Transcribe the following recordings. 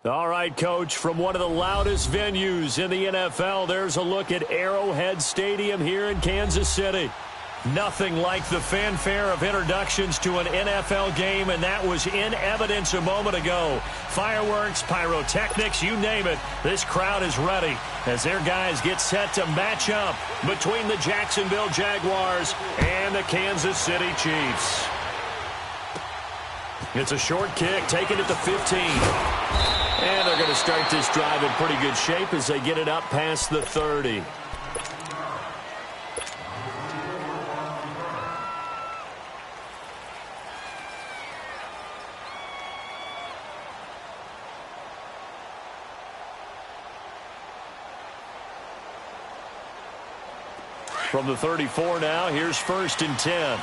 All right, Coach, from one of the loudest venues in the NFL, there's a look at Arrowhead Stadium here in Kansas City. Nothing like the fanfare of introductions to an NFL game, and that was in evidence a moment ago. Fireworks, pyrotechnics, you name it, this crowd is ready as their guys get set to match up between the Jacksonville Jaguars and the Kansas City Chiefs. It's a short kick, taken at the 15. And they're going to start this drive in pretty good shape as they get it up past the 30. From the 34 now, here's 1st and 10.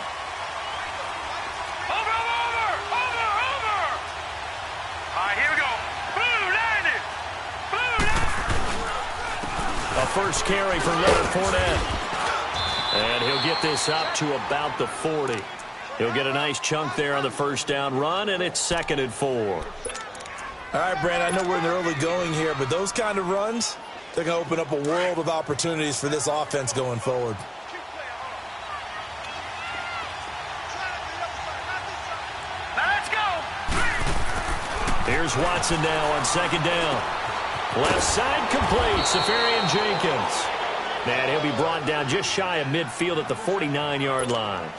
First carry for Leonard Fournette. And he'll get this up to about the 40. He'll get a nice chunk there on the first down run, and it's 2nd and 4. All right, Brandon, I know we're in the early going here, but those kind of runs, they're going to open up a world of opportunities for this offense going forward. Let's go. Here's Watson now on 2nd down. Left side complete, Safarian Jenkins. And he'll be brought down just shy of midfield at the 49-yard line.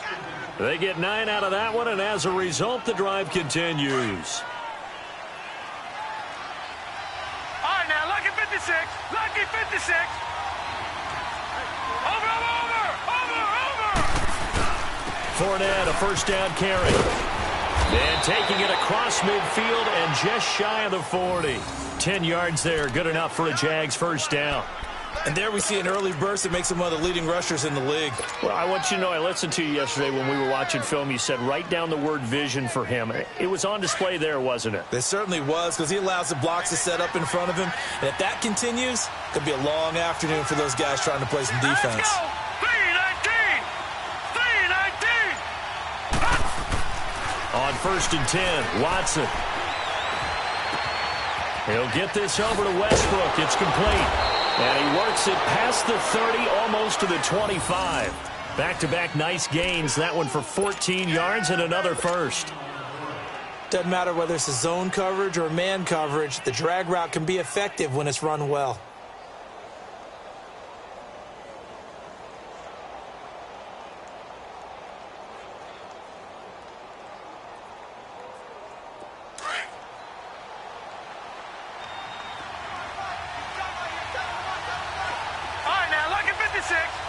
They get 9 out of that one, and as a result, the drive continues. All right, now, lucky 56. Lucky 56. Over. Fournette, a first down carry. And taking it across midfield and just shy of the 40. 10 yards there, good enough for a Jags first down. And there we see an early burst that makes him one of the leading rushers in the league. Well, I want you to know, I listened to you yesterday when we were watching film. You said write down the word vision for him. It was on display there, wasn't it? It certainly was, because he allows the blocks to set up in front of him. And if that continues, it could be a long afternoon for those guys trying to play some defense. Let's go. 319. 319. On 1st and 10, Watson. He'll get this over to Westbrook. It's complete. And he works it past the 30, almost to the 25. Back-to-back nice gains. That one for 14 yards and another first. Doesn't matter whether it's a zone coverage or man coverage, the drag route can be effective when it's run well.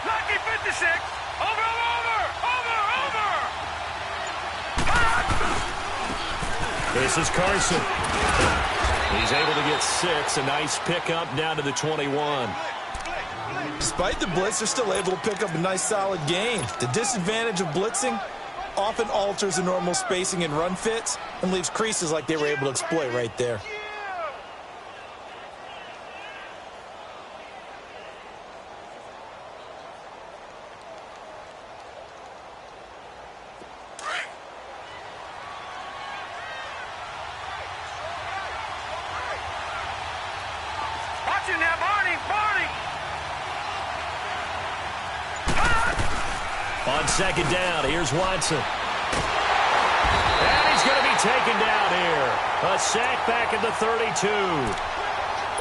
Lucky 56. Over. This is Carson. He's able to get 6. A nice pickup down to the 21. Despite the blitz, they're still able to pick up a nice solid gain. The disadvantage of blitzing often alters the normal spacing and run fits and leaves creases like they were able to exploit right there. On 2nd down, here's Watson. And he's going to be taken down here. A sack back at the 32.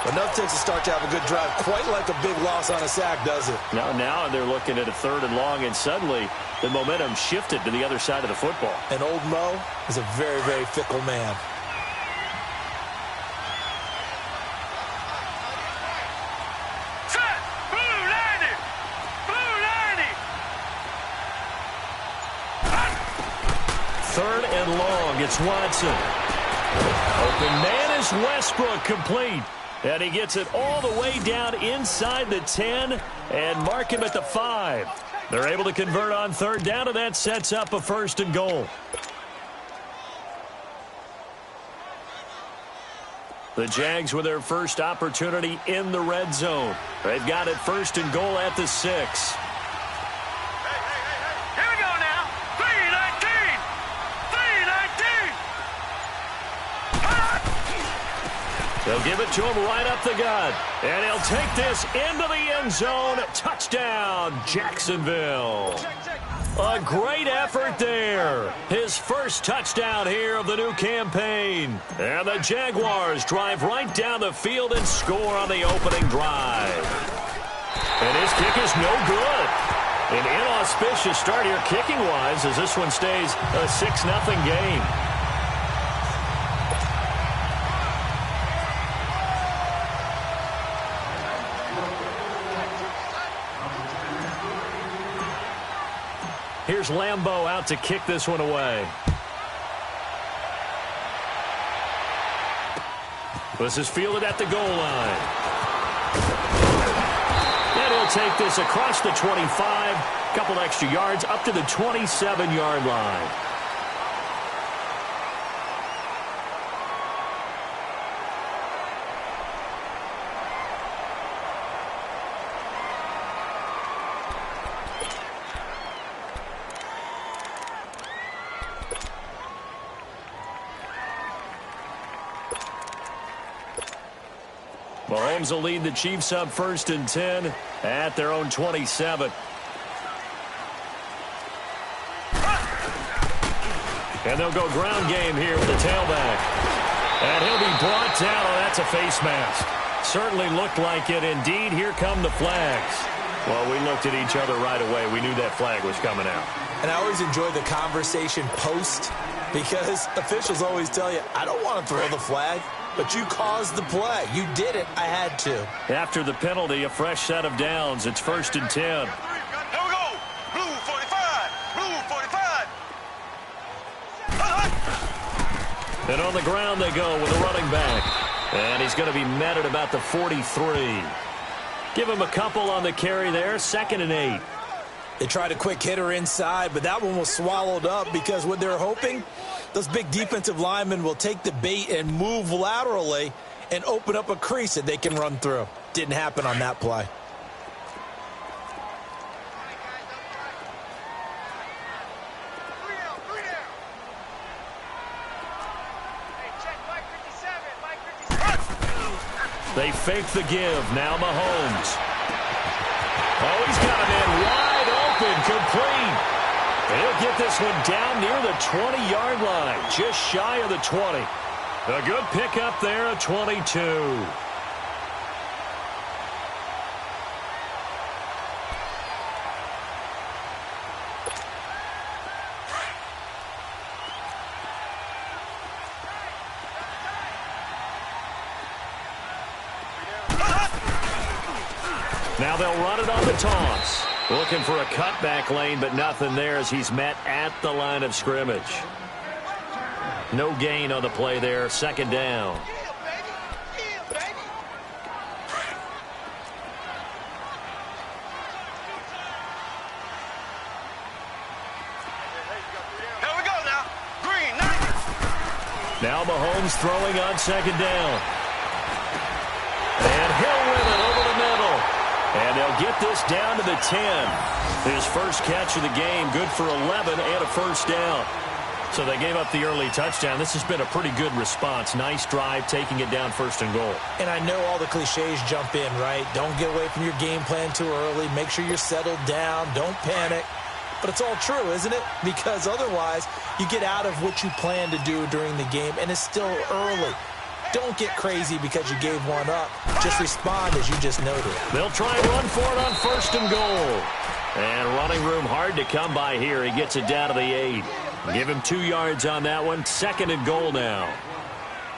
Enough takes a start to have a good drive. Quite like a big loss on a sack, does it? Now they're looking at a 3rd and long, and suddenly the momentum shifted to the other side of the football. And old Mo is a very, very fickle man. Third and long, it's Watson. Open man is Westbrook, complete. And he gets it all the way down inside the 10 and mark him at the 5. They're able to convert on 3rd down, and that sets up a 1st and goal. The Jags with their first opportunity in the red zone. They've got it 1st and goal at the 6. They'll give it to him right up the gut. And he'll take this into the end zone. Touchdown, Jacksonville. A great effort there. His first touchdown here of the new campaign. And the Jaguars drive right down the field and score on the opening drive. And his kick is no good. An inauspicious start here kicking-wise as this one stays a 6-0 game. Here's Lambeau out to kick this one away. This is fielded at the goal line. And he'll take this across the 25, couple extra yards up to the 27-yard line. Mahomes will lead the Chiefs up 1st and 10 at their own 27. And they'll go ground game here with the tailback. And he'll be brought down. Oh, that's a face mask. Certainly looked like it. Indeed, here come the flags. Well, we looked at each other right away. We knew that flag was coming out. And I always enjoy the conversation post because officials always tell you, I don't want to throw the flag. But you caused the play. You did it. I had to. After the penalty, a fresh set of downs. It's 1st and 10. Here we go. Blue 45. Blue 45. And on the ground they go with a running back. And he's going to be met at about the 43. Give him a couple on the carry there. 2nd and 8. They tried a quick hitter inside, but that one was swallowed up because what they're hoping, those big defensive linemen will take the bait and move laterally and open up a crease that they can run through. Didn't happen on that play. They fake the give. Now Mahomes. Oh, he's got him in wide open, complete. And he'll get this one down near the 20-yard line, just shy of the 20. A good pickup there at 22. Now they'll run it on the toss. Looking for a cutback lane, but nothing there as he's met at the line of scrimmage. No gain on the play there. 2nd down. Here we go now. Green. Now Mahomes throwing on 2nd down. And Hill with it over the middle. And they'll get this down to the 10. His first catch of the game, good for 11 and a 1st down. So they gave up the early touchdown. This has been a pretty good response. Nice drive, taking it down 1st and goal. And I know all the cliches jump in, right? Don't get away from your game plan too early. Make sure you're settled down. Don't panic. But it's all true, isn't it? Because otherwise, you get out of what you plan to do during the game, and it's still early. Don't get crazy because you gave one up. Just respond as you just noted. They'll try and run for it on 1st and goal. And running room hard to come by here. He gets it down to the 8. Give him 2 yards on that one. 2nd and goal now.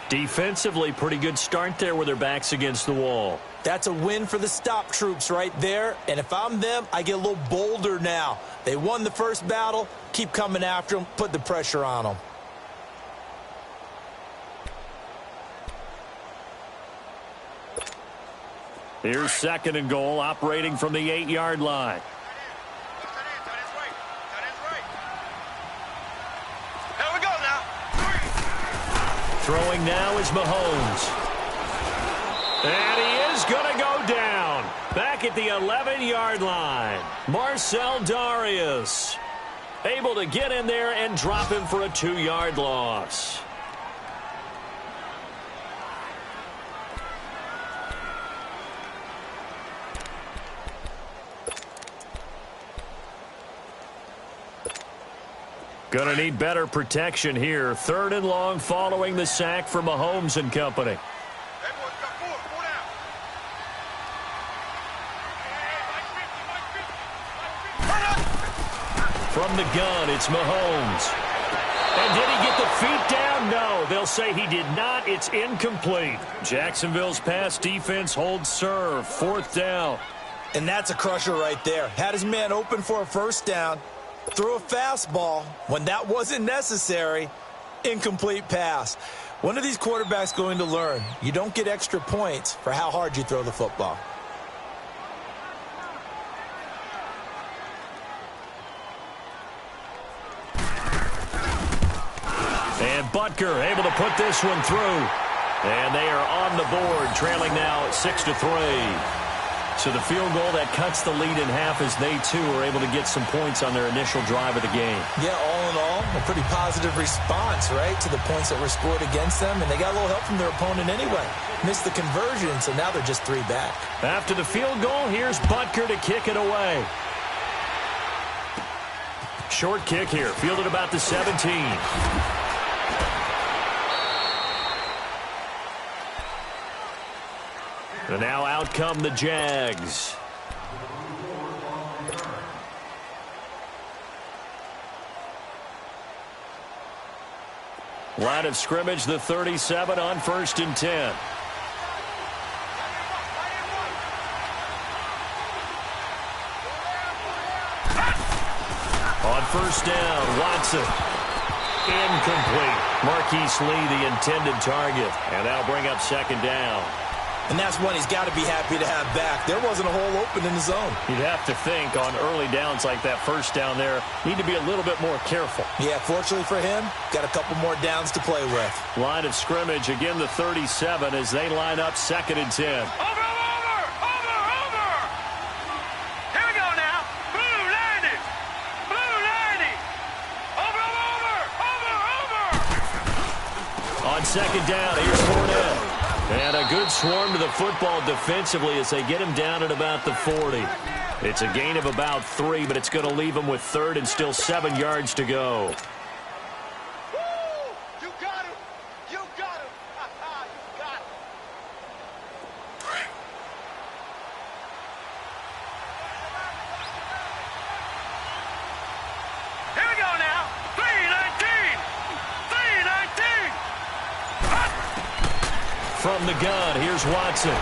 Defensively, pretty good start there with their backs against the wall. That's a win for the stop troops right there. And if I'm them, I get a little bolder now. They won the first battle. Keep coming after them. Put the pressure on them. Here's 2nd and goal, operating from the 8-yard line. Here we go now. Throwing now is Mahomes. And he is going to go down. Back at the 11-yard line. Marcel Darius able to get in there and drop him for a 2-yard loss. Gonna need better protection here. 3rd and long following the sack for Mahomes and company. From the gun, it's Mahomes. And did he get the feet down? No, they'll say he did not. It's incomplete. Jacksonville's pass defense holds serve. 4th down. And that's a crusher right there. Had his man open for a 1st down. Threw a fastball when that wasn't necessary. Incomplete pass. One of these quarterbacks going to learn. You don't get extra points for how hard you throw the football. And Butker able to put this one through. And they are on the board, trailing now 6-3. So the field goal that cuts the lead in half as they, too, are able to get some points on their initial drive of the game. Yeah, all in all, a pretty positive response, right, to the points that were scored against them. And they got a little help from their opponent anyway. Missed the conversion, so now they're just 3 back. After the field goal, here's Butker to kick it away. Short kick here, fielded about the 17. And now out come the Jags. Line of scrimmage, the 37 on 1st and 10. On 1st down, Watson. Incomplete. Marquise Lee, the intended target. And that'll bring up 2nd down. And that's one he's got to be happy to have back. There wasn't a hole open in the zone. You'd have to think on early downs like that 1st down there, need to be a little bit more careful. Yeah, fortunately for him, got a couple more downs to play with. Line of scrimmage, again the 37 as they line up 2nd and 10. Over! Here we go now. Blue 90. Over! On 2nd down, here's Fournette. And a good swarm to the football defensively as they get him down at about the 40. It's a gain of about 3, but it's going to leave him with 3rd and still 7 yards to go. You got him. You got him. You got him. Here we go now. 319. From the gun, here's Watson.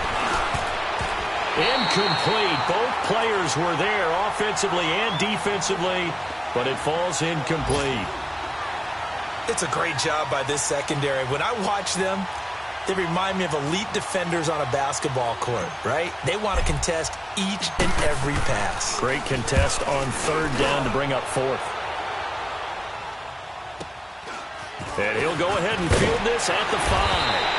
Incomplete. Both players were there offensively and defensively, but it falls incomplete. It's a great job by this secondary. When I watch them, they remind me of elite defenders on a basketball court, right? They want to contest each and every pass. Great contest on 3rd down to bring up 4th. And he'll go ahead and field this at the 5.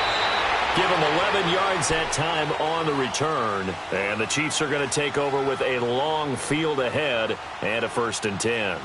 Give him 11 yards that time on the return. And the Chiefs are going to take over with a long field ahead and a 1st and 10.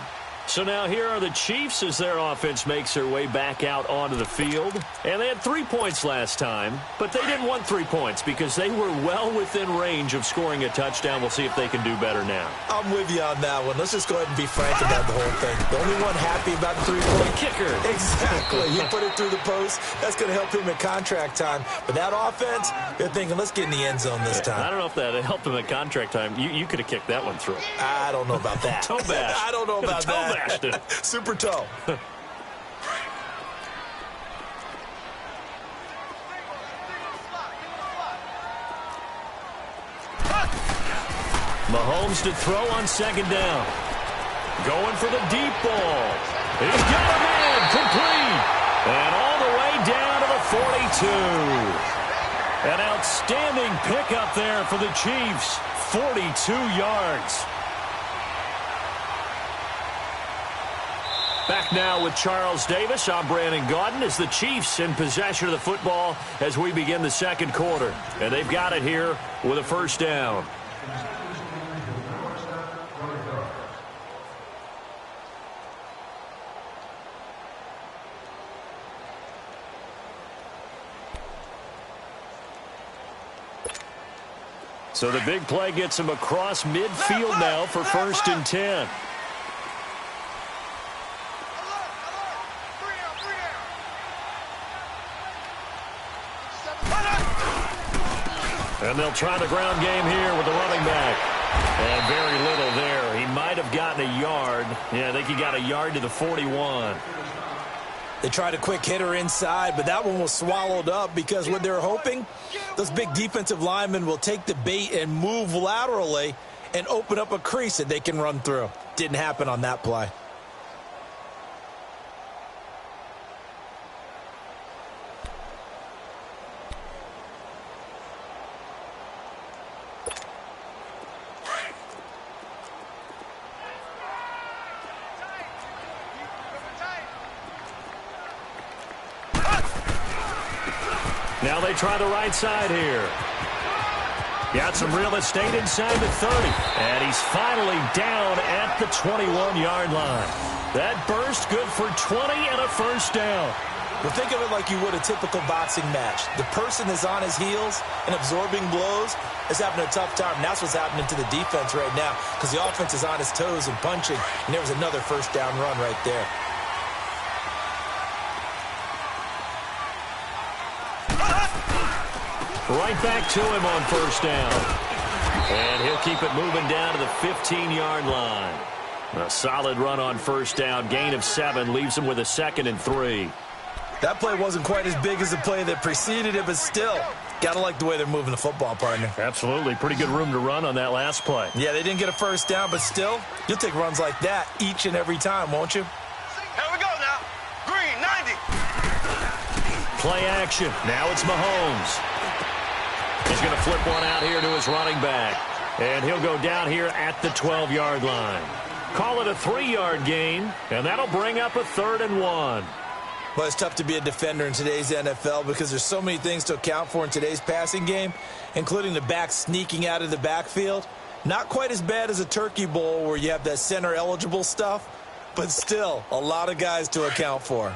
So now here are the Chiefs as their offense makes their way back out onto the field. And they had 3 points last time, but they didn't want 3 points because they were well within range of scoring a touchdown. We'll see if they can do better now. I'm with you on that one. Let's just go ahead and be frank about the whole thing. The only one happy about the 3-point kicker. Exactly. You put it through the post. That's going to help him at contract time. But that offense, they're thinking, let's get in the end zone this time. I don't know if that helped him at contract time. You could have kicked that one through. I don't know about that. Toe bash. I don't know about that. Super toe. Mahomes to throw on 2nd down. Going for the deep ball. He's got a man complete. And all the way down to the 42. An outstanding pickup there for the Chiefs. 42 yards. Back now with Charles Davis. I'm Brandon Gaudin as the Chiefs in possession of the football as we begin the 2nd quarter. And they've got it here with a 1st down. So the big play gets him across midfield now for 1st and 10. And they'll try the ground game here with the running back. And very little there. He might have gotten a yard. Yeah, I think he got a yard to the 41. They tried a quick hitter inside, but that one was swallowed up because what they're hoping, those big defensive linemen will take the bait and move laterally and open up a crease that they can run through. Didn't happen on that play. Now they try the right side here. Got some real estate inside the 30. And he's finally down at the 21-yard line. That burst good for 20 and a first down. Well, think of it like you would a typical boxing match. The person is on his heels and absorbing blows is having a tough time. And that's what's happening to the defense right now because the offense is on his toes and punching. And there was another first down run right there. Right back to him on first down. And he'll keep it moving down to the 15-yard line. A solid run on first down. Gain of 7 leaves him with a 2nd and 3. That play wasn't quite as big as the play that preceded it, but still, got to like the way they're moving the football, partner. Absolutely. Pretty good room to run on that last play. Yeah, they didn't get a first down, but still, you'll take runs like that each and every time, won't you? Here we go now. Green, 90. Play action. Now it's Mahomes. He's going to flip one out here to his running back. And he'll go down here at the 12-yard line. Call it a 3-yard gain, and that'll bring up a 3rd and 1. Well, it's tough to be a defender in today's NFL because there's so many things to account for in today's passing game, including the back sneaking out of the backfield. Not quite as bad as a turkey bowl where you have that center-eligible stuff, but still a lot of guys to account for.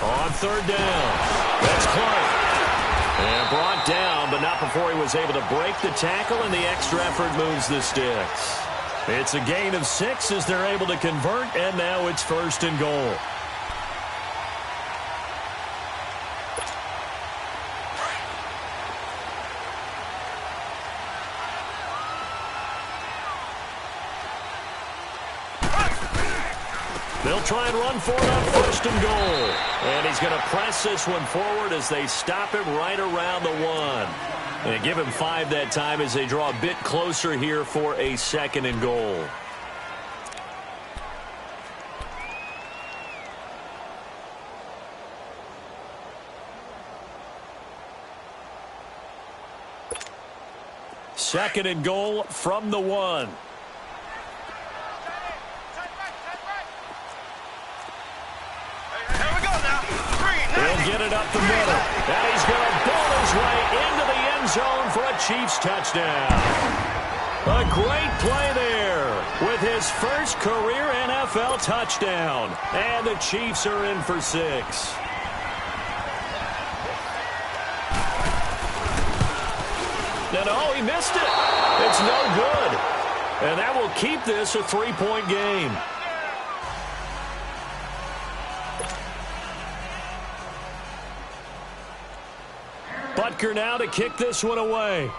On 3rd down, that's Clark. And brought down, but not before he was able to break the tackle, and the extra effort moves the sticks. It's a gain of 6 as they're able to convert, and now it's 1st and goal. They'll try and run for it on 1st and goal. And he's going to press this one forward as they stop him right around the 1. And give him 5 that time as they draw a bit closer here for a 2nd and goal. Second and goal from the 1. He'll get it up the middle. And he's going to ball his way into the end zone for a Chiefs touchdown. A great play there with his first career NFL touchdown. And the Chiefs are in for 6. No, he missed it. It's no good. And that will keep this a 3-point game. Butker now to kick this one away.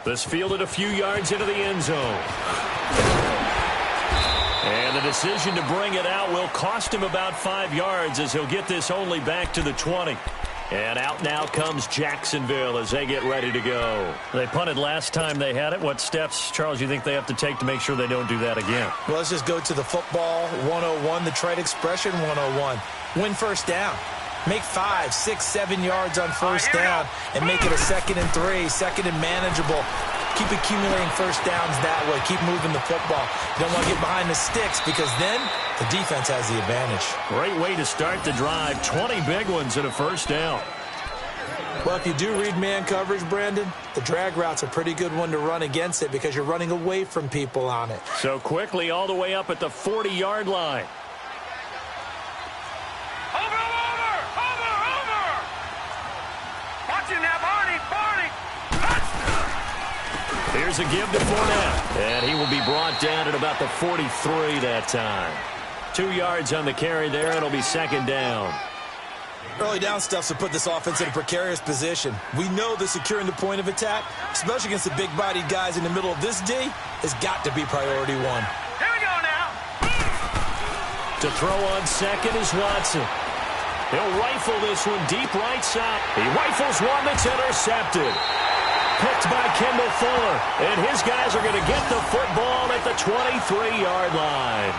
This fielded a few yards into the end zone. And the decision to bring it out will cost him about 5 yards as he'll get this only back to the 20. And out now comes Jacksonville as they get ready to go. They punted last time they had it. What steps, Charles, you think they have to take to make sure they don't do that again? Well, let's just go to the football 101, the trite expression 101. Win first down. Make 5, 6, 7 yards on first down and make it a 2nd and 3, 2nd and manageable. Keep accumulating first downs that way. Keep moving the football. You don't want to get behind the sticks because then the defense has the advantage. Great way to start the drive. 20 big ones and a first down. Well, if you do read man coverage, Brandon, the drag route's a pretty good one to run against it because you're running away from people on it. So quickly all the way up at the 40-yard line. Here's a give to Fournette. And he will be brought down at about the 43 that time. 2 yards on the carry there. It'll be second down. Early down stuff to put this offense in a precarious position. We know that securing the point of attack, especially against the big-bodied guys in the middle of this D, has got to be priority one. Here we go now. To throw on second is Watson. He'll rifle this one deep right side. He rifles one that's intercepted. Picked by Kendall Fuller. And his guys are going to get the football at the 23-yard line.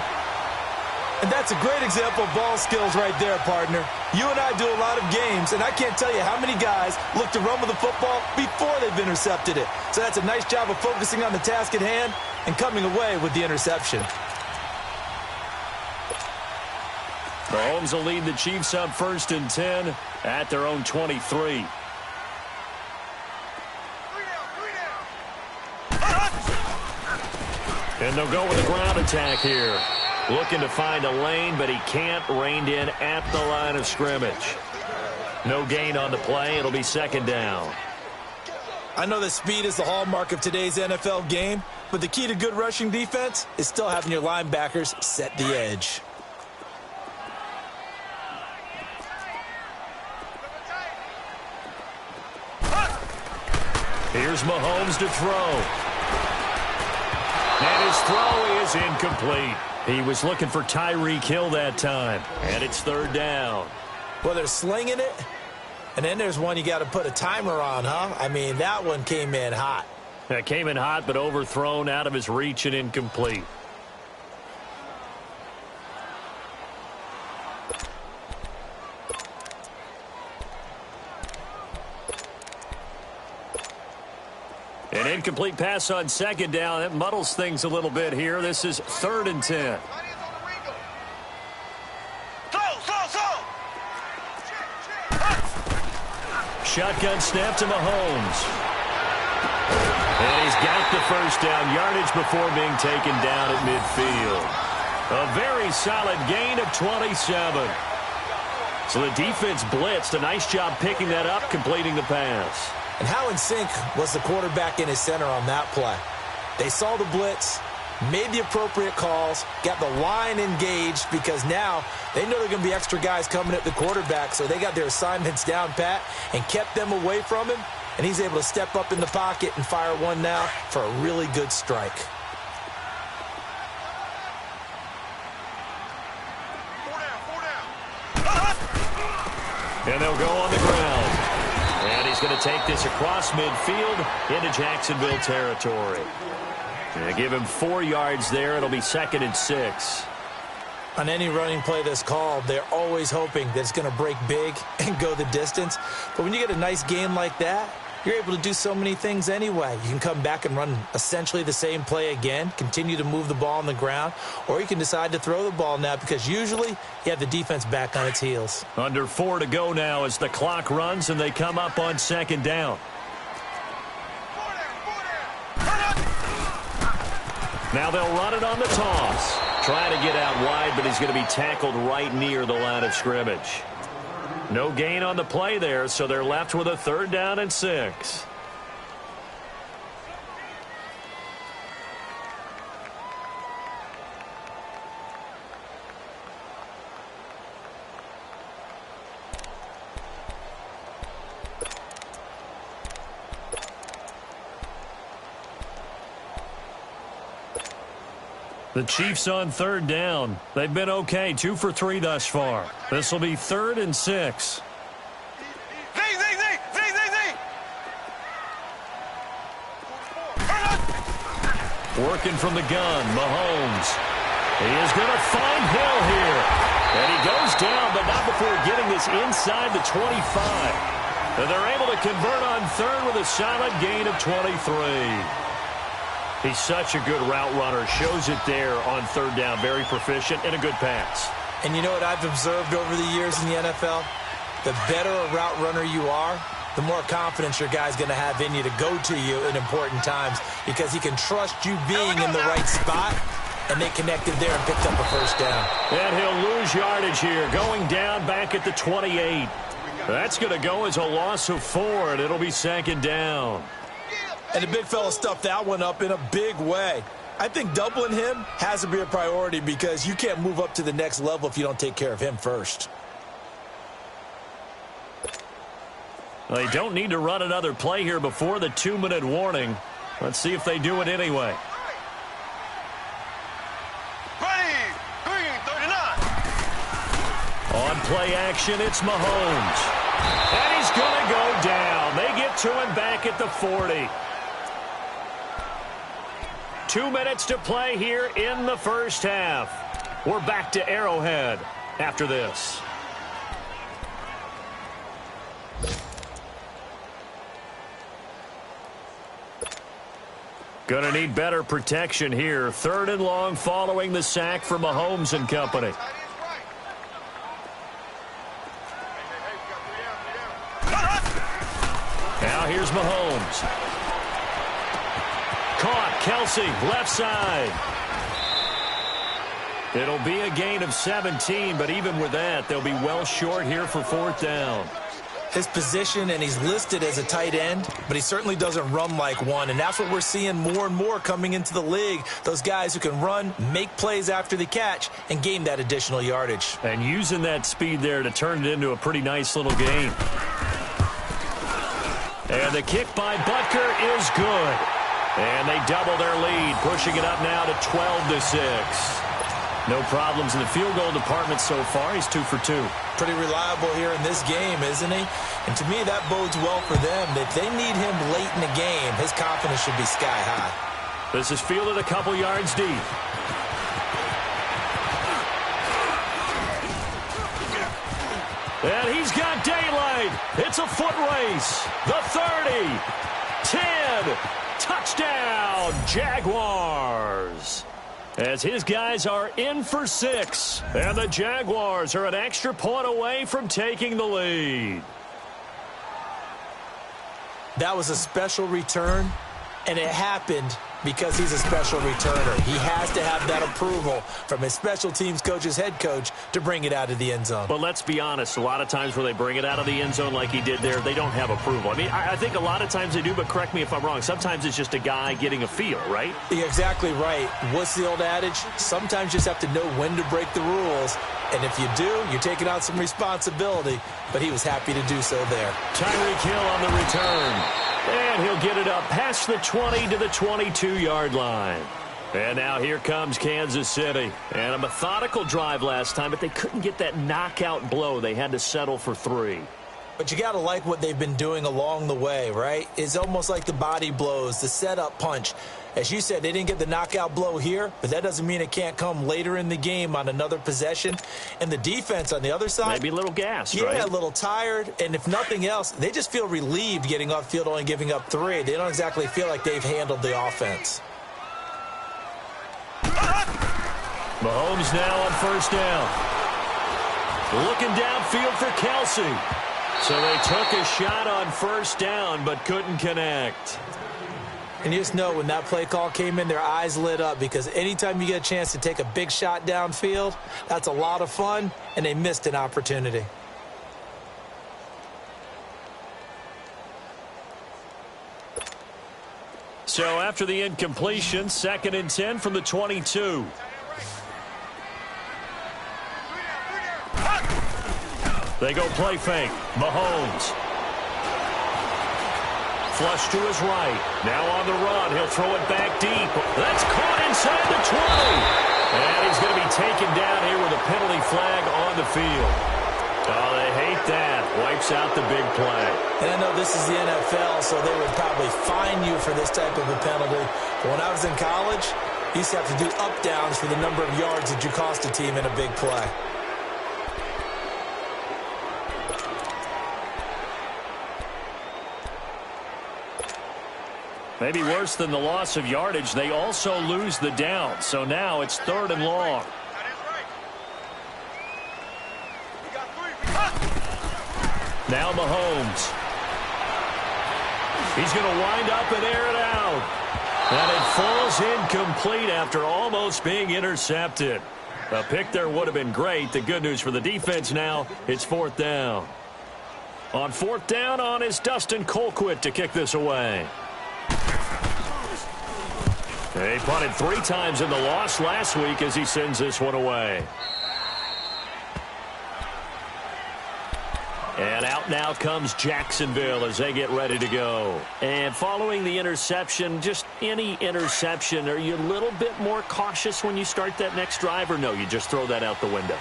And that's a great example of ball skills right there, partner. You and I do a lot of games, and I can't tell you how many guys look to run with the football before they've intercepted it. So that's a nice job of focusing on the task at hand and coming away with the interception. Mahomes will lead the Chiefs up 1st and 10 at their own 23. And they'll go with a ground attack here. Looking to find a lane, but he can't. Reined in at the line of scrimmage. No gain on the play. It'll be second down. I know that speed is the hallmark of today's NFL game, but the key to good rushing defense is still having your linebackers set the edge. Here's Mahomes to throw. And his throw is incomplete. He was looking for Tyreek Hill that time. And it's third down. Well, they're slinging it. And then there's one you got to put a timer on, huh? I mean, that one came in hot. That came in hot, but overthrown, out of his reach and incomplete. An incomplete pass on second down. That muddles things a little bit here. This is 3rd and 10. Shotgun snap to Mahomes. And he's got the first down. Yardage before being taken down at midfield. A very solid gain of 27. So the defense blitzed. A nice job picking that up, completing the pass. And how in sync was the quarterback in his center on that play? They saw the blitz, made the appropriate calls, got the line engaged because now they know there are going to be extra guys coming at the quarterback, so they got their assignments down pat and kept them away from him, and he's able to step up in the pocket and fire one now for a really good strike. And they'll go on the ground. And he's going to take this across midfield into Jacksonville territory. And give him 4 yards there. It'll be 2nd and 6. On any running play that's called, they're always hoping that it's going to break big and go the distance. But when you get a nice game like that, you're able to do so many things anyway. You can come back and run essentially the same play again, continue to move the ball on the ground, or you can decide to throw the ball now because usually you have the defense back on its heels. Under 4 to go now as the clock runs and they come up on second down. Now they'll run it on the toss. Trying to get out wide, but he's going to be tackled right near the line of scrimmage. No gain on the play there, so they're left with a 3rd down and 6. The Chiefs on 3rd down. They've been okay, 2 for 3 thus far. This will be 3rd and 6. Working from the gun, Mahomes. He is going to find Hill here. And he goes down, but not before getting this inside the 25. And they're able to convert on 3rd with a solid gain of 23. He's such a good route runner. Shows it there on 3rd down. Very proficient and a good pass. And you know what I've observed over the years in the NFL? The better a route runner you are, the more confidence your guy's going to have in you to go to you in important times because he can trust you being in the right spot, and they connected there and picked up a 1st down. And he'll lose yardage here, going down back at the 28. That's going to go as a loss of 4, and it'll be 2nd down. And the big fella stuffed that one up in a big way. I think doubling him has to be a priority because you can't move up to the next level if you don't take care of him first. They don't need to run another play here before the 2-minute warning. Let's see if they do it anyway. On play action, it's Mahomes. And he's going to go down. They get to him back at the 40. 2 minutes to play here in the first half. We're back to Arrowhead after this. Going to need better protection here. 3rd and long following the sack for Mahomes and company. Now here's Mahomes. Caught. Kelsey, left side. It'll be a gain of 17, but even with that, they'll be well short here for 4th down. His position, and he's listed as a tight end, but he certainly doesn't run like one, and that's what we're seeing more and more coming into the league. Those guys who can run, make plays after the catch, and gain that additional yardage. And using that speed there to turn it into a pretty nice little game. And the kick by Butker is good. And they double their lead, pushing it up now to 12-6. No problems in the field goal department so far. He's 2 for 2. Pretty reliable here in this game, isn't he? And to me, that bodes well for them. If they need him late in the game, his confidence should be sky high. This is fielded a couple yards deep. And he's got daylight. It's a foot race. The 30. 10. Touchdown, Jaguars. As his guys are in for 6. And the Jaguars are an extra point away from taking the lead. That was a special return, and it happened because he's a special returner. He has to have that approval from his special teams coach's head coach to bring it out of the end zone. But let's be honest, a lot of times where they bring it out of the end zone like he did there, they don't have approval. I mean, I think a lot of times they do, but correct me if I'm wrong. Sometimes it's just a guy getting a feel, right? You're exactly right. What's the old adage? Sometimes you just have to know when to break the rules. And if you do, you're taking on some responsibility. But he was happy to do so there. Tyreek Hill on the return. And he'll get it up past the 20 to the 22-yard line. And now here comes Kansas City. And a methodical drive last time, but they couldn't get that knockout blow. They had to settle for 3. But you got to like what they've been doing along the way, right? It's almost like the body blows, the setup punch. As you said, they didn't get the knockout blow here, but that doesn't mean it can't come later in the game on another possession. And the defense on the other side, maybe a little gassed, right? Yeah, a little tired. And if nothing else, they just feel relieved getting upfield, only giving up 3. They don't exactly feel like they've handled the offense. Mahomes now on 1st down. Looking downfield for Kelsey. So they took a shot on 1st down, but couldn't connect. And you just know when that play call came in, their eyes lit up because anytime you get a chance to take a big shot downfield, that's a lot of fun, and they missed an opportunity. So after the incompletion, 2nd and 10 from the 22. They go play fake. Mahomes. Flush to his right. Now on the run. He'll throw it back deep. That's caught inside the 20. And he's going to be taken down here with a penalty flag on the field. Oh, they hate that. Wipes out the big play. And I know this is the NFL, so they would probably fine you for this type of a penalty. But when I was in college, you used to have to do up-downs for the number of yards that you cost a team in a big play. Maybe worse than the loss of yardage, they also lose the down. So now it's 3rd and long. Now Mahomes. He's going to wind up and air it out. And it falls incomplete after almost being intercepted. A pick there would have been great. The good news for the defense now, it's 4th down. On 4th down on is Dustin Colquitt to kick this away. He punted 3 times in the loss last week as he sends this one away. And out now comes Jacksonville as they get ready to go. And following the interception, just any interception, are you a little bit more cautious when you start that next drive, or no, you just throw that out the window?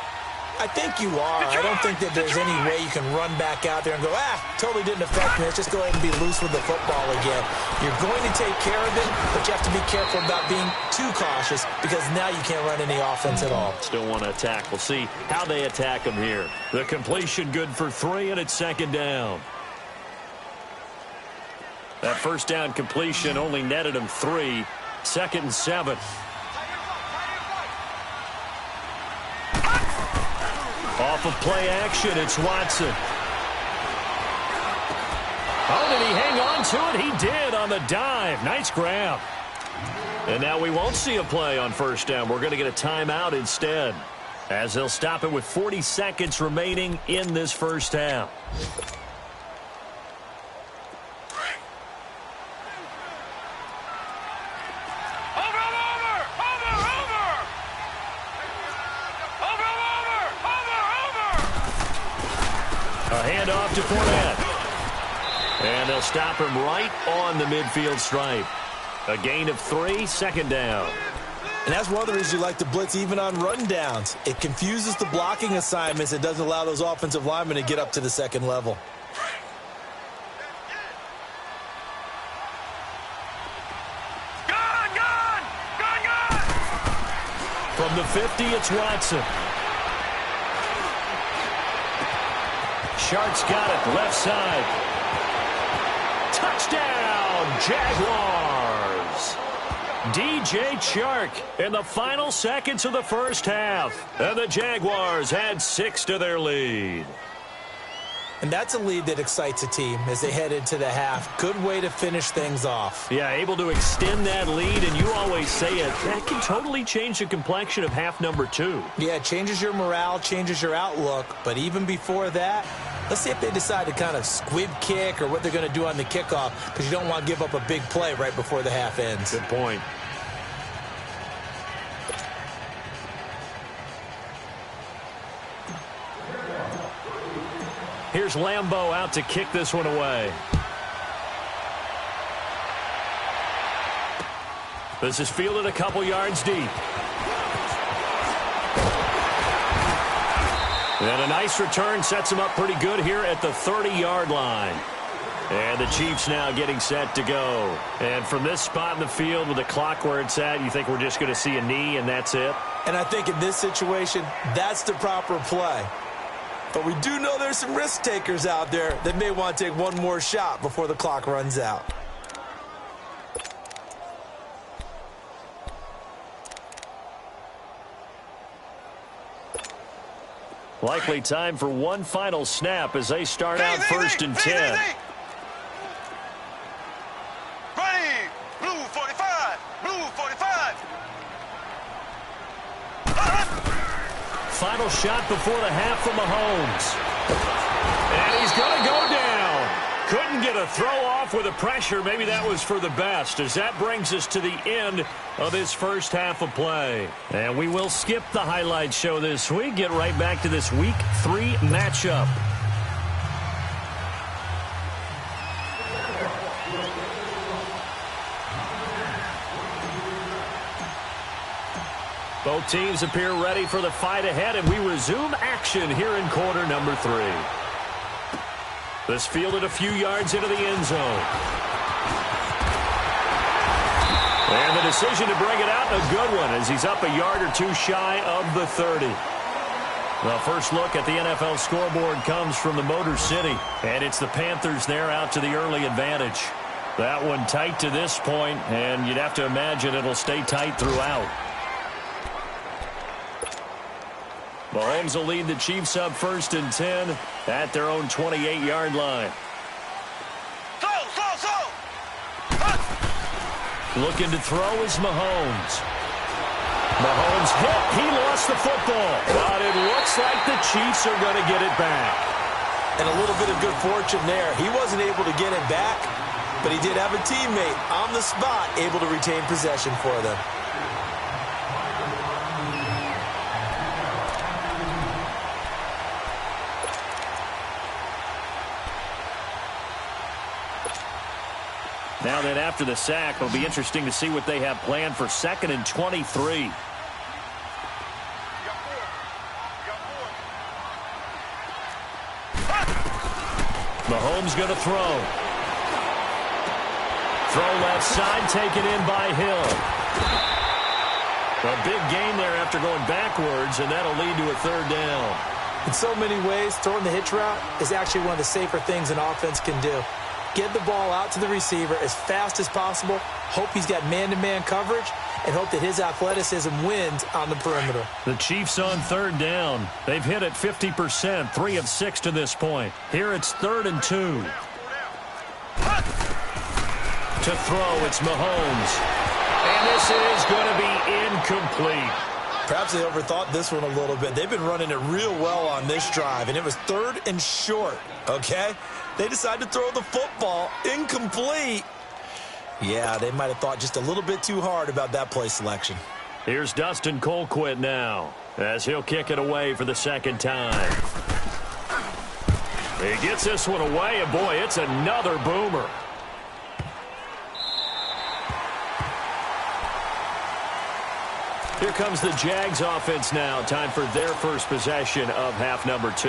I think you are. I don't think that there's any way you can run back out there and go, totally didn't affect me. Let's just go ahead and be loose with the football again. You're going to take care of it, but you have to be careful about being too cautious because now you can't run any offense at all. Still want to attack. We'll see how they attack them here. The completion good for 3, and it's second down. That first down completion only netted him 3. 2nd and 7. Off of play action, it's Watson. Oh, did he hang on to it? He did on the dive. Nice grab. And now we won't see a play on first down. We're going to get a timeout instead, as they'll stop it with 40 seconds remaining in this first half. Handoff to Fournette. And they'll stop him right on the midfield stripe. A gain of 3, second down. And that's one of the reasons you like to blitz even on rundowns. It confuses the blocking assignments. It doesn't allow those offensive linemen to get up to the second level. From the 50, it's Watson. Shark's got it, left side. Touchdown, Jaguars. DJ Chark in the final seconds of the first half. And the Jaguars add 6 to their lead. And that's a lead that excites a team as they head into the half. Good way to finish things off. Yeah, able to extend that lead, and you always say it, that can totally change the complexion of half number 2. Yeah, it changes your morale, changes your outlook. But even before that, let's see if they decide to kind of squib kick or what they're going to do on the kickoff, because you don't want to give up a big play right before the half ends. Good point. Here's Lambeau out to kick this one away. This is fielded a couple yards deep. And a nice return sets him up pretty good here at the 30-yard line. And the Chiefs now getting set to go. And from this spot in the field with the clock where it's at, you think we're just going to see a knee and that's it? And I think in this situation, that's the proper play. But we do know there's some risk takers out there that may want to take one more shot before the clock runs out. Likely time for one final snap as they start out 1st and 10. Ready, blue 45, blue 45. Final shot before the half from Mahomes. And he's going to go down. Couldn't get a throw off with the pressure. Maybe that was for the best, as that brings us to the end of this first half of play. And we will skip the highlight show this week. Get right back to this Week 3 matchup. Both teams appear ready for the fight ahead, and we resume action here in quarter number 3. This fielded a few yards into the end zone. And the decision to bring it out, a good one, as he's up a yard or 2 shy of the 30. The first look at the NFL scoreboard comes from the Motor City, and it's the Panthers there out to the early advantage. That one tight to this point, and you'd have to imagine it'll stay tight throughout. Mahomes will lead the Chiefs up 1st and 10 at their own 28-yard line. Looking to throw is Mahomes. Mahomes hit. He lost the football. But it looks like the Chiefs are going to get it back. And a little bit of good fortune there. He wasn't able to get it back, but he did have a teammate on the spot able to retain possession for them. Now then, after the sack, it'll be interesting to see what they have planned for 2nd and 23. Mahomes going to throw. Throw left side, taken in by Hill. A big gain there after going backwards, and that'll lead to a 3rd down. In so many ways, throwing the hitch route is actually one of the safer things an offense can do. Get the ball out to the receiver as fast as possible, hope he's got man-to-man coverage, and hope that his athleticism wins on the perimeter. The Chiefs on 3rd down. They've hit it 50%, 3 of 6 to this point. Here it's 3rd and 2. To throw, it's Mahomes. And this is going to be incomplete. Perhaps they overthought this one a little bit. They've been running it real well on this drive, and it was 3rd and short, okay? They decided to throw the football incomplete. Yeah, they might have thought just a little bit too hard about that play selection. Here's Dustin Colquitt now, as he'll kick it away for the 2nd time. He gets this one away, and boy, it's another boomer. Here comes the Jags offense now. Time for their first possession of half number 2.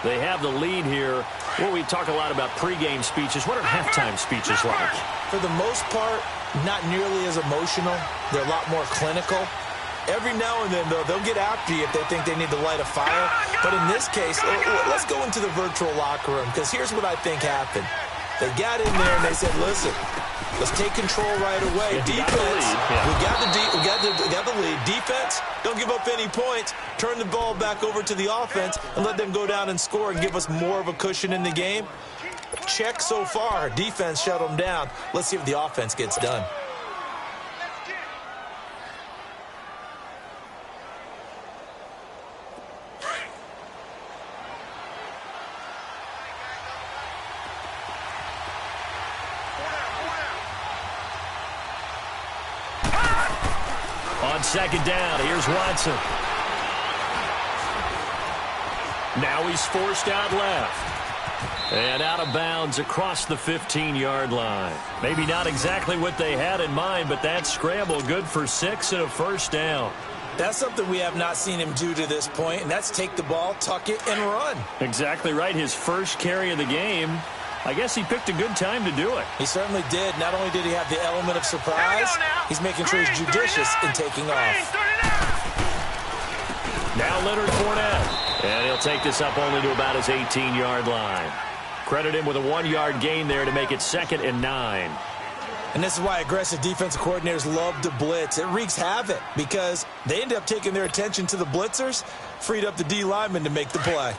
They have the lead here. Well, we talk a lot about pregame speeches. What are halftime speeches like? For the most part, not nearly as emotional. They're a lot more clinical. Every now and then, though, they'll get after you if they think they need to light a fire. But in this case, let's go into the virtual locker room, because here's what I think happened. They got in there and they said, listen, let's take control right away. Defense, we got the lead. Defense, don't give up any points. Turn the ball back over to the offense and let them go down and score and give us more of a cushion in the game. Check so far. Defense shut them down. Let's see if the offense gets done. On 2nd down, here's Watson. Now he's forced out left. And out of bounds across the 15-yard line. Maybe not exactly what they had in mind, but that scramble good for 6 and a 1st down. That's something we have not seen him do to this point, and that's take the ball, tuck it, and run. Exactly right. His first carry of the game. I guess he picked a good time to do it. He certainly did. Not only did he have the element of surprise, he's making sure he's judicious in taking off. Now Leonard Fournette. And he'll take this up only to about his 18-yard line. Credit him with a 1-yard gain there to make it 2nd and 9. And this is why aggressive defensive coordinators love to blitz. It wreaks havoc because they end up taking their attention to the blitzers, freed up the D lineman to make the play.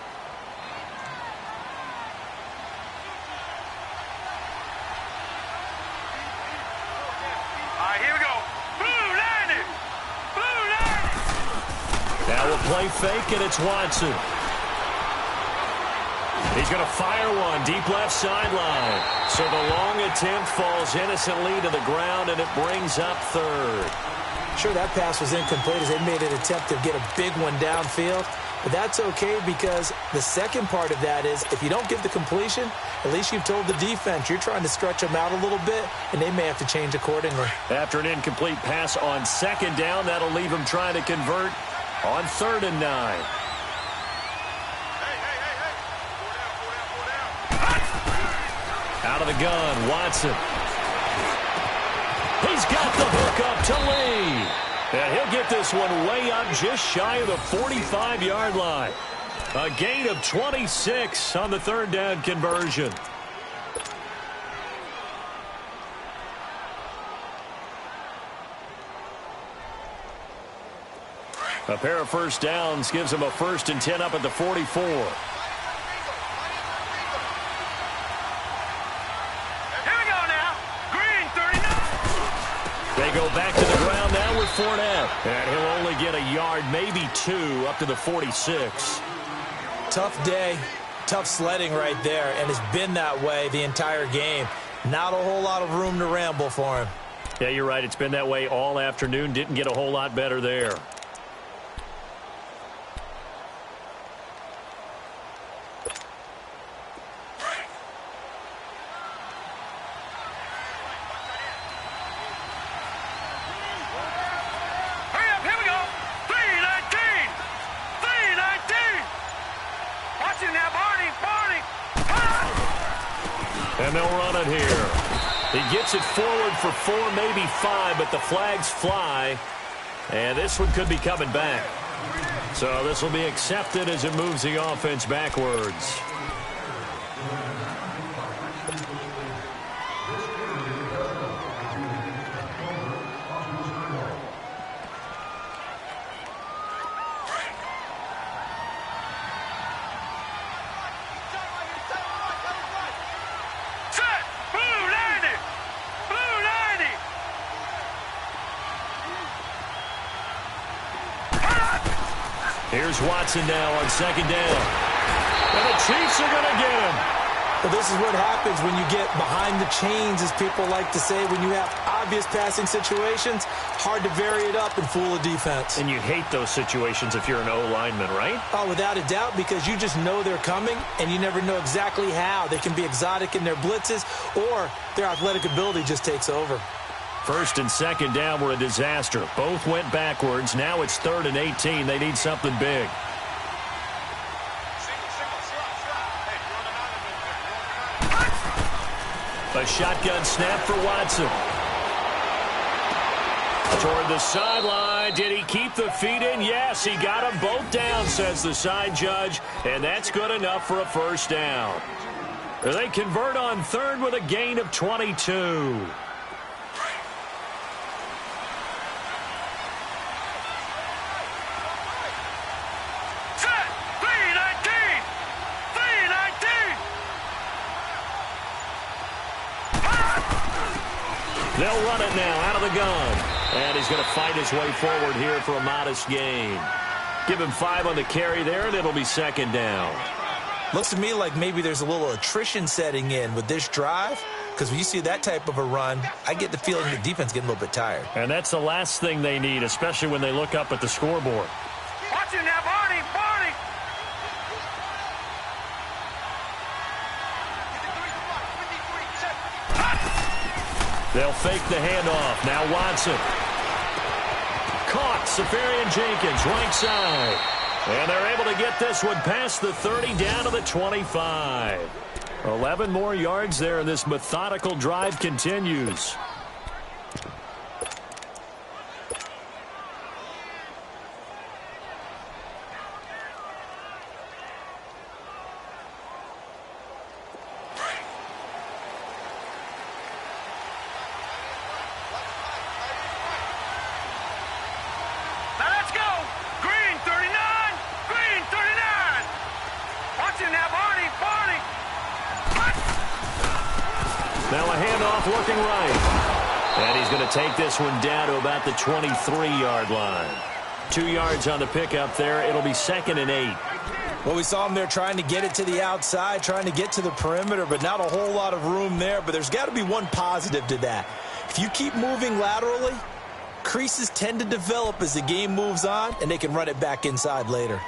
Play fake, and it's Watson. He's going to fire one deep left sideline. So the long attempt falls innocently to the ground, and it brings up 3rd. Sure, that pass was incomplete as they made an attempt to get a big one downfield. But that's okay because the second part of that is if you don't get the completion, at least you've told the defense you're trying to stretch them out a little bit, and they may have to change accordingly. After an incomplete pass on 2nd down, that'll leave him trying to convert on 3rd and 9. Out of the gun, Watson. He's got the hook up to Lee. And he'll get this one way up just shy of the 45-yard line. A gain of 26 on the 3rd down conversion. A pair of 1st downs gives them a 1st and 10 up at the 44. Here we go now. Green, 39. They go back to the ground now with Fournette. And he'll only get a yard, maybe 2, up to the 46. Tough day, tough sledding right there, and it's been that way the entire game. Not a whole lot of room to ramble for him. Yeah, you're right. It's been that way all afternoon. Didn't get a whole lot better there. And they'll run it here. He gets it forward for 4, maybe 5, but the flags fly. And this one could be coming back. So this will be accepted as it moves the offense backwards. Here's Watson now on second down. And the Chiefs are going to get him. Well, this is what happens when you get behind the chains, as people like to say. When you have obvious passing situations, hard to vary it up and fool a defense. And you hate those situations if you're an O-lineman, right? Oh, without a doubt, because you just know they're coming, and you never know exactly how. They can be exotic in their blitzes, or their athletic ability just takes over. First and second down were a disaster. Both went backwards. Now it's 3rd and 18. They need something big. A shotgun snap for Watson. Toward the sideline. Did he keep the feet in? Yes, he got them both down, says the side judge. And that's good enough for a first down. They convert on 3rd with a gain of 22. They'll run it now out of the gun. And he's going to fight his way forward here for a modest gain. Give him 5 on the carry there, and it'll be second down. Looks to me like maybe there's a little attrition setting in with this drive, because when you see that type of a run, I get the feeling the defense getting a little bit tired. And that's the last thing they need, especially when they look up at the scoreboard. Watch it now, Barney, Barney. They'll fake the handoff. Now Watson. Caught. Safarian Jenkins, right side. And they're able to get this one past the 30 down to the 25. 11 more yards there, and this methodical drive continues. Now a handoff looking right. And he's going to take this one down to about the 23-yard line. 2 yards on the pickup there. It'll be 2nd and 8. Well, we saw him there trying to get it to the outside, trying to get to the perimeter, but not a whole lot of room there. But there's got to be one positive to that. If you keep moving laterally, creases tend to develop as the game moves on, and they can run it back inside later.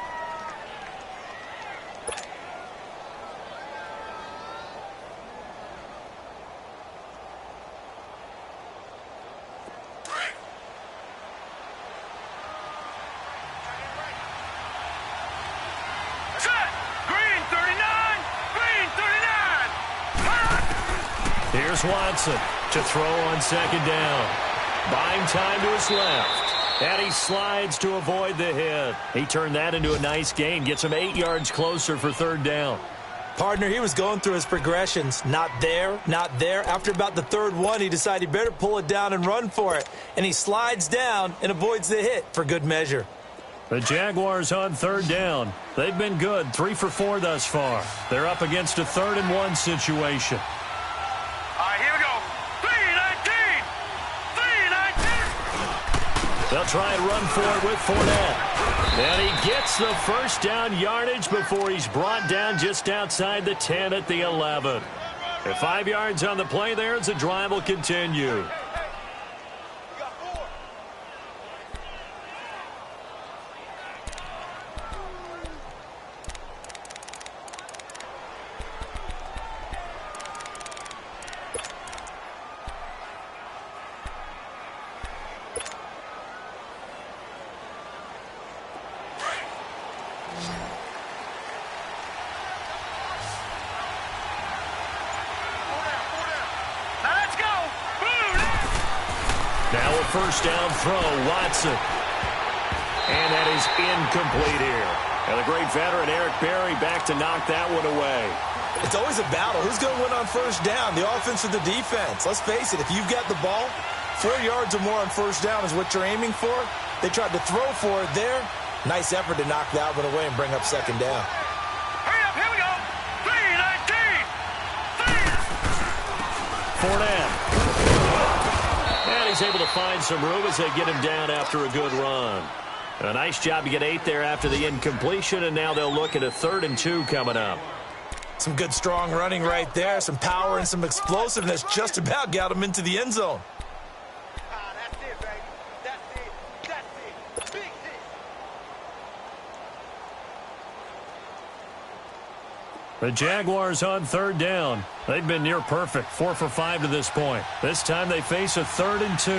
Here's Watson to throw on second down. Buying time to his left. And he slides to avoid the hit. He turned that into a nice gain. Gets him 8 yards closer for 3rd down. Partner, he was going through his progressions. Not there, not there. After about the 3rd one, he decided he better pull it down and run for it. And he slides down and avoids the hit for good measure. The Jaguars on 3rd down. They've been good, 3 for 4 thus far. They're up against a 3rd and 1 situation. They'll try and run for it with Fournette. And he gets the first down yardage before he's brought down just outside the 10 at the 11. And 5 yards on the play there as the drive will continue. Now a first down throw, Watson. And that is incomplete here. And the great veteran Eric Berry back to knock that one away. It's always a battle. Who's going to win on first down, the offense or the defense? Let's face it, if you've got the ball, 4 yards or more on first down is what you're aiming for. They tried to throw for it there. Nice effort to knock that one away and bring up second down. Hurry up, here we go. 3-19. Fournette. And he's able to find some room as they get him down after a good run. A nice job to get 8 there after the incompletion, and now they'll look at a 3rd and 2 coming up. Some good, strong running right there. Some power and some explosiveness. Just about got him into the end zone. That's it, baby. That's it. That's it. Big hit. The Jaguars on 3rd down. They've been near perfect, 4 for 5 to this point. This time they face a 3rd and 2.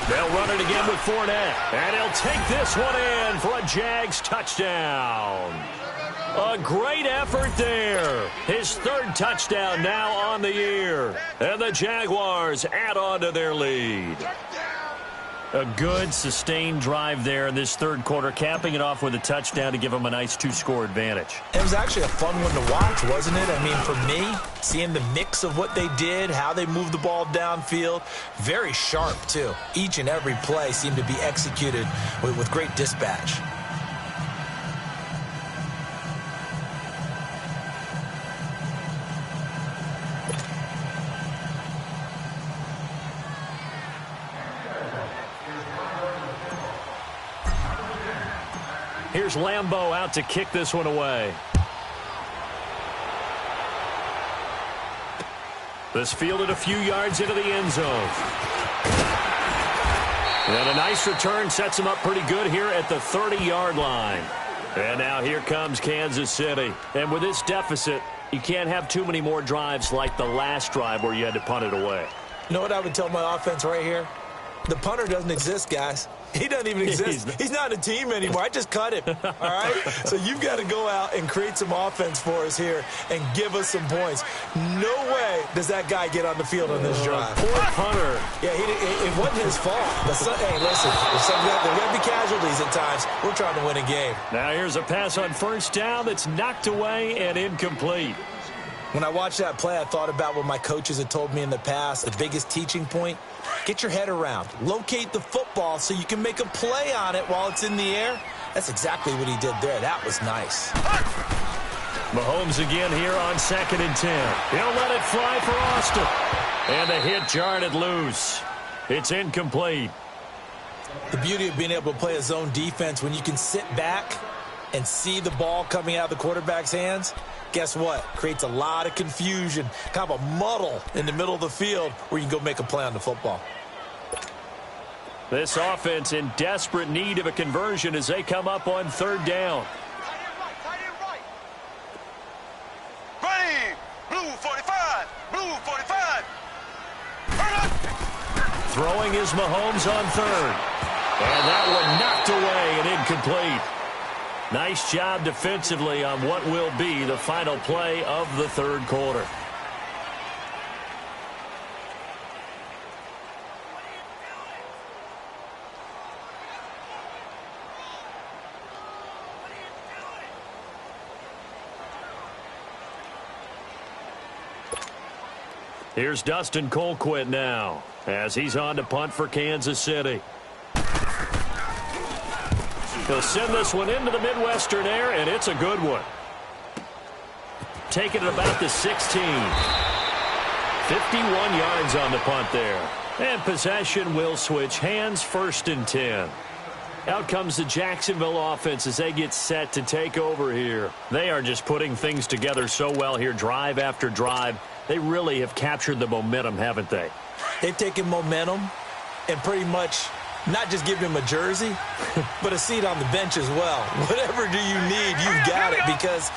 They'll run it again with Fournette. And he'll take this one in for a Jags touchdown. A great effort there. His 3rd touchdown now on the year. And the Jaguars add on to their lead. A good, sustained drive there in this 3rd quarter, capping it off with a touchdown to give them a nice 2-score advantage. It was actually a fun one to watch, wasn't it? I mean, for me, seeing the mix of what they did, how they moved the ball downfield, very sharp, too. Each and every play seemed to be executed with great dispatch. Here's Lambeau out to kick this one away. This fielded a few yards into the end zone. And a nice return sets him up pretty good here at the 30-yard line. And now here comes Kansas City. And with this deficit, you can't have too many more drives like the last drive where you had to punt it away. You know what I would tell my offense right here? The punter doesn't exist, guys. He doesn't even exist. He's not a team anymore. I just cut him, all right? So you've got to go out and create some offense for us here and give us some points. No way does that guy get on the field on this drive. Poor punter. Yeah, it wasn't his fault. Hey, listen, there's going to be casualties at times. We're trying to win a game. Now here's a pass on first down that's knocked away and incomplete. When I watched that play, I thought about what my coaches had told me in the past. The biggest teaching point, get your head around. Locate the football so you can make a play on it while it's in the air. That's exactly what he did there. That was nice. Mahomes again here on 2nd and 10. He'll let it fly for Austin. And the hit jarred it loose. It's incomplete. The beauty of being able to play a zone defense when you can sit back and see the ball coming out of the quarterback's hands, guess what? Creates a lot of confusion, kind of a muddle in the middle of the field where you can go make a play on the football. This offense in desperate need of a conversion as they come up on 3rd down. Tight end right. Ready. Blue 45. Blue 45. Throwing is Mahomes on 3rd. And that one knocked away and incomplete. Nice job defensively on what will be the final play of the 3rd quarter. Here's Dustin Colquitt now as he's on to punt for Kansas City. He'll send this one into the Midwestern air, and it's a good one. Taking it about the 16. 51 yards on the punt there. And possession will switch hands, 1st and 10. Out comes the Jacksonville offense as they get set to take over here. They are just putting things together so well here, drive after drive. They really have captured the momentum, haven't they? They've taken momentum and pretty much not just given him a jersey, but a seat on the bench as well. Whatever do you need, you've got it, because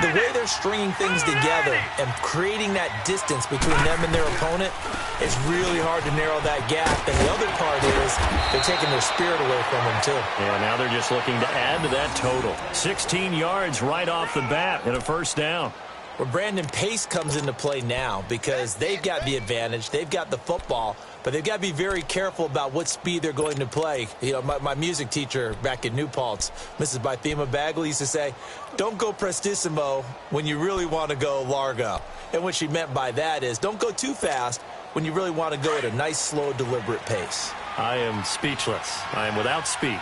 the way they're stringing things together and creating that distance between them and their opponent, it's really hard to narrow that gap. And the other part is they're taking their spirit away from them, too. Yeah, now they're just looking to add to that total. 16 yards right off the bat and a first down. Well, Brandon, pace comes into play now because they've got the advantage. They've got the football, but they've got to be very careful about what speed they're going to play. You know, my music teacher back in New Paltz, Mrs. Bythema Bagley, used to say, don't go prestissimo when you really want to go largo. And what she meant by that is don't go too fast when you really want to go at a nice, slow, deliberate pace. I am speechless. I am without speech.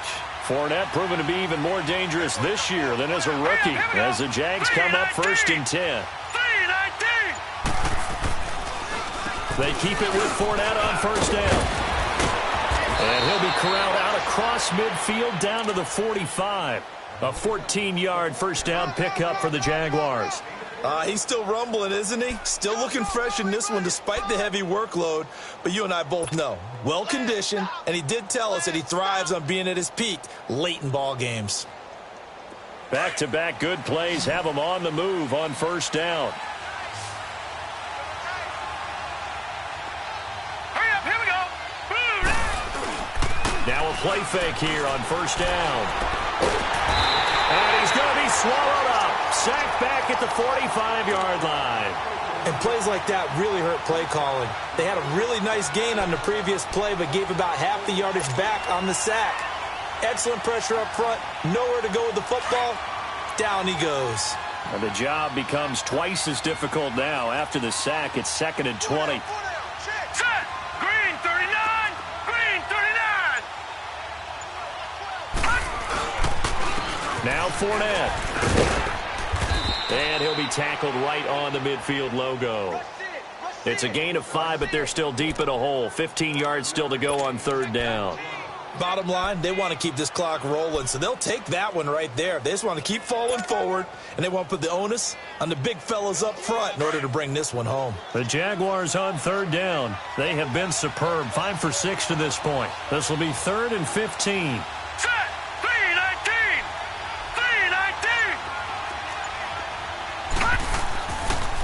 Fournette proven to be even more dangerous this year than as a rookie as the Jags come up 1st and 10. They keep it with Fournette on first down. And he'll be corralled out across midfield down to the 45. A 14-yard first down pickup for the Jaguars. He's still rumbling, isn't he? Still looking fresh in this one despite the heavy workload. But you and I both know, well-conditioned, and he did tell us that he thrives on being at his peak late in ball games. Back-to-back good plays have him on the move on first down. Hurry up, here we go. Now a play fake here on first down. And he's going to be swallowed up. Sacked back at the 45-yard line. And plays like that really hurt play calling. They had a really nice gain on the previous play, but gave about half the yardage back on the sack. Excellent pressure up front. Nowhere to go with the football. Down he goes. And the job becomes twice as difficult now. After the sack, it's 2nd and 20. Set. Green 39. Green 39. Now Fournette. And he'll be tackled right on the midfield logo. It's a gain of 5, but they're still deep in a hole. 15 yards still to go on third down. Bottom line, they want to keep this clock rolling, so they'll take that one right there. They just want to keep falling forward, and they want to put the onus on the big fellas up front in order to bring this one home. The Jaguars on third down. They have been superb. 5 for 6 to this point. This will be 3rd and 15. Set. 319. 319.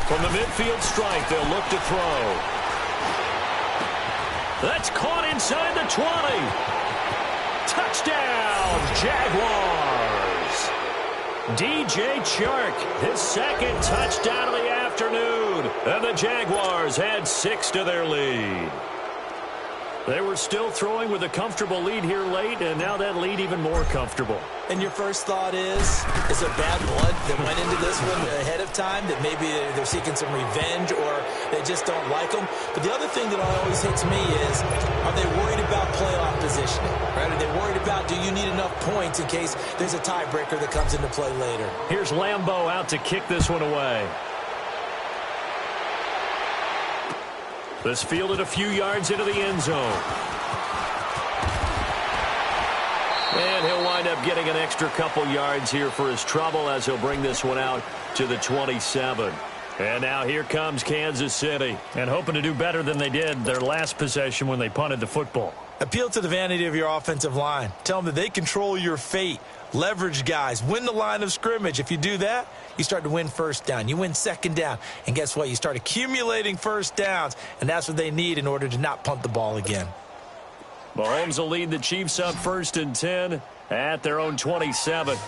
From the midfield strike, they'll look to throw. That's caught inside the 20. Touchdown, Jaguars. DJ Chark, his 2nd touchdown of the afternoon. And the Jaguars had 6 to their lead. They were still throwing with a comfortable lead here late, and now that lead even more comfortable. And your first thought is there bad blood that went into this one ahead of time, that maybe they're seeking some revenge or they just don't like them? But the other thing that always hits me is, are they worried about playoff positioning? Right? Are they worried about, do you need enough points in case there's a tiebreaker that comes into play later? Here's Lambeau out to kick this one away. This fielded a few yards into the end zone. And he'll wind up getting an extra couple yards here for his trouble as he'll bring this one out to the 27. And now here comes Kansas City. And hoping to do better than they did their last possession when they punted the football. Appeal to the vanity of your offensive line. Tell them that they control your fate. Leverage guys. Win the line of scrimmage. If you do that, you start to win first down. You win second down. And guess what? You start accumulating first downs. And that's what they need in order to not punt the ball again. Mahomes will lead the Chiefs up 1st and 10 at their own 27.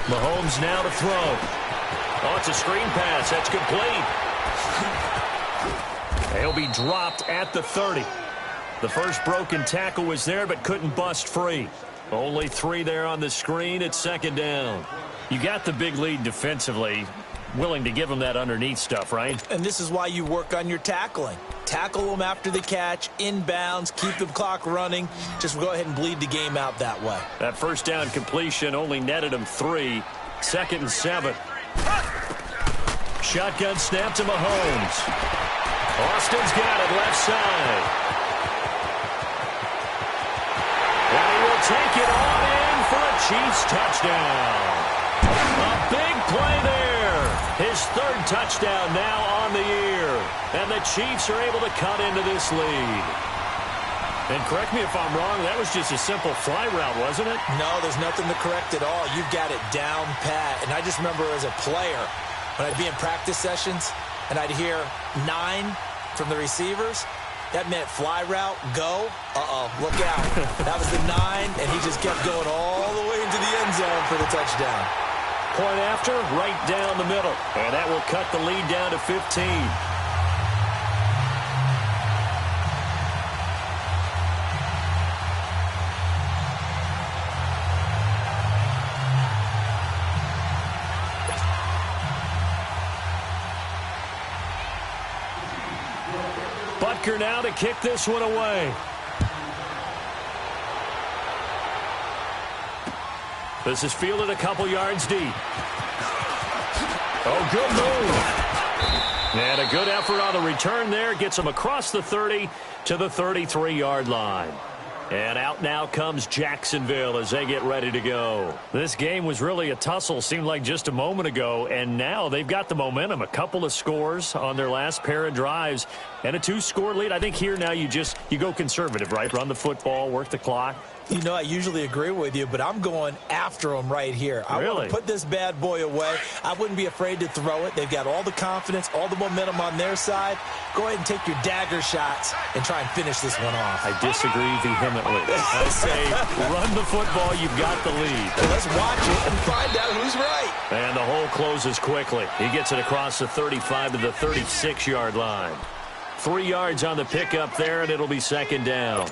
Mahomes now to throw. Oh, it's a screen pass. That's complete. He'll be dropped at the 30. The first broken tackle was there, but couldn't bust free. Only 3 there on the screen at 2nd down. You got the big lead defensively. Willing to give them that underneath stuff, right? And this is why you work on your tackling. Tackle them after the catch, inbounds, keep the clock running. Just go ahead and bleed the game out that way. That first down completion only netted him 3. 2nd and 7. Shotgun snap to Mahomes. Austin's got it left side. And he will take it on in for a Chiefs touchdown. A big play there. His third touchdown now on the year. And the Chiefs are able to cut into this lead. And correct me if I'm wrong, that was just a simple fly route, wasn't it? No, there's nothing to correct at all. You've got it down pat. And I just remember as a player, when I'd be in practice sessions and I'd hear 9 from the receivers, that meant fly route, go. Look out. That was the 9, and he just kept going all the way into the end zone for the touchdown. Point after, right down the middle. And that will cut the lead down to 15. Butker now to kick this one away. This is fielded a couple yards deep. Oh, good move. And a good effort on the return there. Gets him across the 30 to the 33-yard line. And out now comes Jacksonville as they get ready to go. This game was really a tussle, seemed like just a moment ago, and now they've got the momentum. A couple of scores on their last pair of drives and a 2-score lead. I think here now you go conservative, right? Run the football, work the clock. You know, I usually agree with you, but I'm going after him right here. I want to put this bad boy away. I wouldn't be afraid to throw it. They've got all the confidence, all the momentum on their side. Go ahead and take your dagger shots and try and finish this one off. I disagree vehemently. I say run the football. You've got the lead. Well, let's watch it and find out who's right. And the hole closes quickly. He gets it across the 35 to the 36-yard line. 3 yards on the pickup there, and it'll be second down.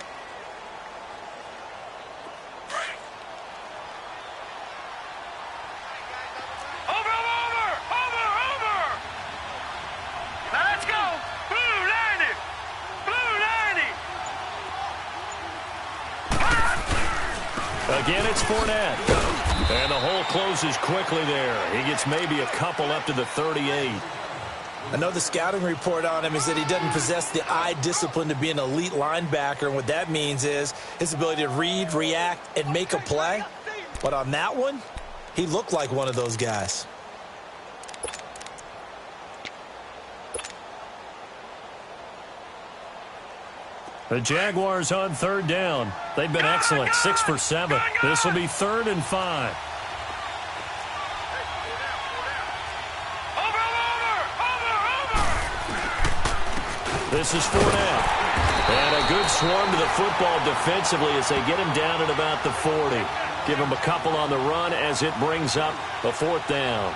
Again, it's Fournette. And the hole closes quickly there. He gets maybe a couple up to the 38. I know the scouting report on him is that he doesn't possess the eye discipline to be an elite linebacker. And what that means is his ability to read, react, and make a play. But on that one, he looked like one of those guys. The Jaguars on third down. They've been excellent, 6 for 7. This will be 3rd and 5. This is Fournette. And a good swarm to the football defensively as they get him down at about the 40. Give him a couple on the run as it brings up a 4th down.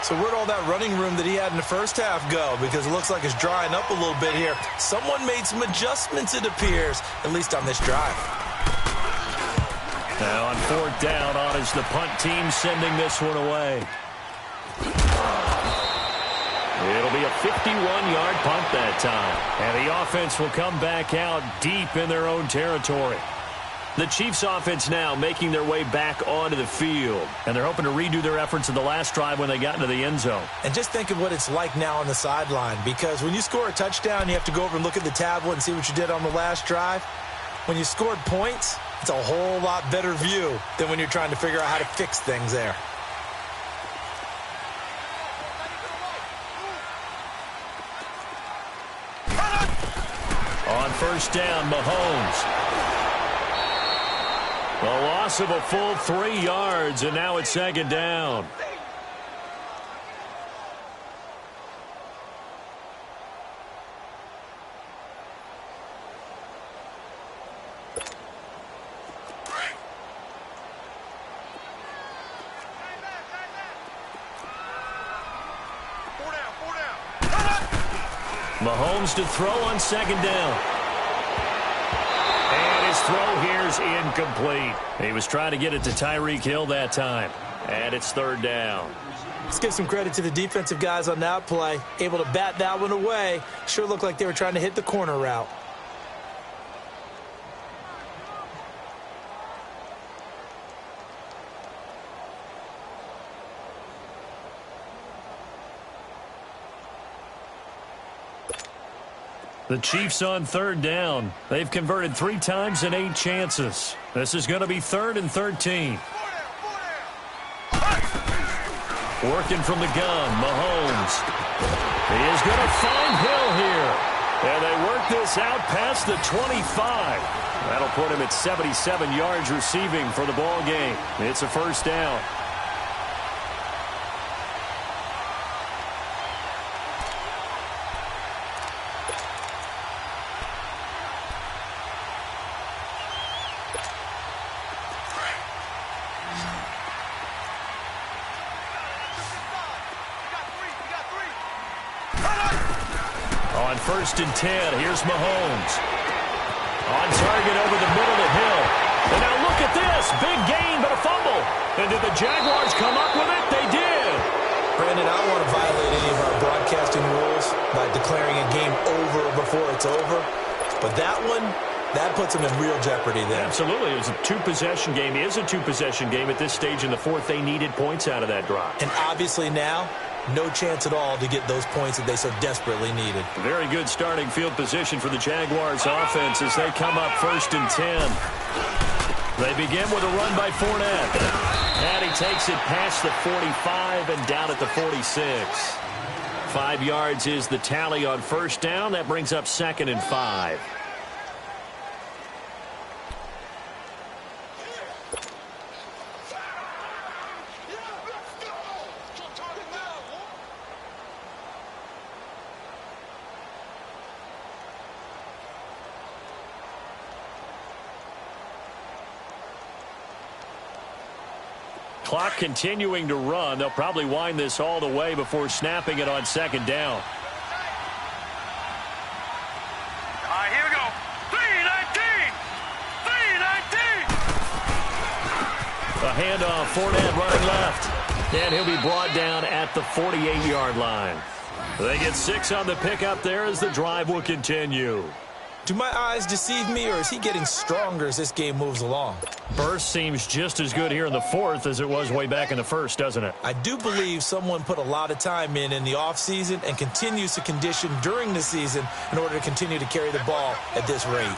So where'd all that running room that he had in the first half go? Because it looks like it's drying up a little bit here. Someone made some adjustments, it appears, at least on this drive. Now on 4th down, on is the punt team sending this one away. It'll be a 51-yard punt that time. And the offense will come back out deep in their own territory. The Chiefs offense now making their way back onto the field. And they're hoping to redo their efforts in the last drive when they got into the end zone. And just think of what it's like now on the sideline. Because when you score a touchdown, you have to go over and look at the tablet and see what you did on the last drive. When you scored points, it's a whole lot better view than when you're trying to figure out how to fix things there. On 1st down, Mahomes. A loss of a full 3 yards, and now it's 2nd down. Mahomes to throw on 2nd down. And his throw here is incomplete. He was trying to get it to Tyreek Hill that time. And it's 3rd down. Let's give some credit to the defensive guys on that play. Able to bat that one away. Sure looked like they were trying to hit the corner route. The Chiefs on third down. They've converted 3 times in 8 chances. This is going to be 3rd and 13. Working from the gun, Mahomes. He is going to find Hill here. And they work this out past the 25. That'll put him at 77 yards receiving for the ball game. It's a first down. On 1st and 10, here's Mahomes. On target over the middle to Hill. And now look at this. Big gain, but a fumble. And did the Jaguars come up with it? They did. Brandon, I don't want to violate any of our broadcasting rules by declaring a game over before it's over. But that one, that puts them in real jeopardy there. Absolutely. It was a 2-possession game. It is a 2-possession game at this stage in the 4th. They needed points out of that drive. And obviously now, no chance at all to get those points that they so desperately needed. Very good starting field position for the Jaguars offense as they come up 1st and 10. They begin with a run by Fournette. And he takes it past the 45 and down at the 46. 5 yards is the tally on 1st down. That brings up 2nd and 5. Clock continuing to run. They'll probably wind this all the way before snapping it on 2nd down. All right, here we go. 3-19. 3-19. A handoff. Fournette running left. And he'll be brought down at the 48-yard line. They get 6 on the pickup there as the drive will continue. Do my eyes deceive me, or is he getting stronger as this game moves along? Burst seems just as good here in the 4th as it was way back in the 1st, doesn't it? I do believe someone put a lot of time in the offseason and continues to condition during the season in order to continue to carry the ball at this rate. Over.